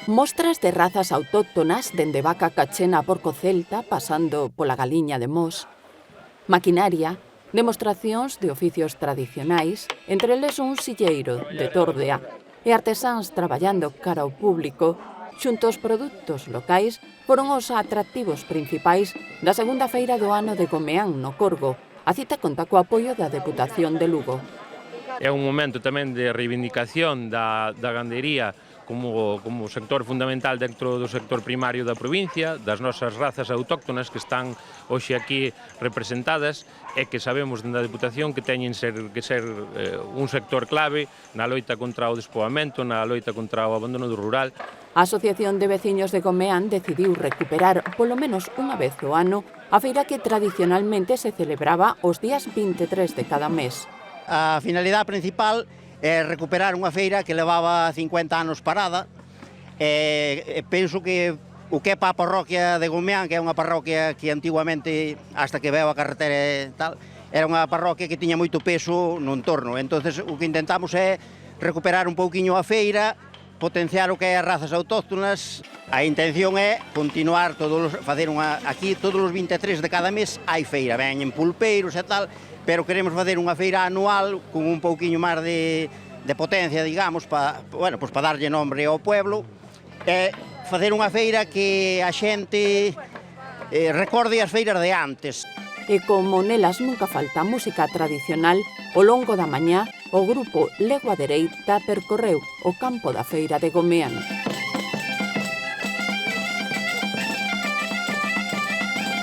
Mostras de razas autóctonas dende vaca cachena a porco celta, pasando pola galiña de Mos. Maquinaria, demostracións de oficios tradicionais, entre eles un silleiro de Tordea e artesáns traballando cara ao público, xunto aos produtos locais, foron os atractivos principais da segunda feira do ano de Gomeán no Corgo. A cita conta co apoio da Deputación de Lugo. É un momento tamén de reivindicación da gandería como sector fundamental dentro do sector primario da provincia, das nosas razas autóctonas que están hoxe aquí representadas e que sabemos dentro da Deputación que teñen que ser un sector clave na loita contra o despoboamento, na loita contra o abandono do rural. A Asociación de Veciños de Gomeán decidiu recuperar, polo menos unha vez ao ano, a feira que tradicionalmente se celebraba os días 23 de cada mes. A finalidade principal é recuperar unha feira que levaba 50 anos parada. Penso que o que é para a parroquia de Gomeán, que é unha parroquia que antiguamente, hasta que veo a carretera e tal, era unha parroquia que tiña moito peso no entorno. Entonces o que intentamos é recuperar un pouquiño a feira, potenciar o que é as razas autóctonas. A intención é continuar facer aquí todos os 23 de cada mes hai feira, veñen pulpeiros e tal, pero queremos facer unha feira anual con un pouquiño máis de potencia, digamos, para darlle nombre ao pueblo, e facer unha feira que a xente recorde as feiras de antes. E como nelas nunca falta música tradicional, ao longo da mañá, o grupo Legua Dereita percorreu o campo da feira de Gomeán.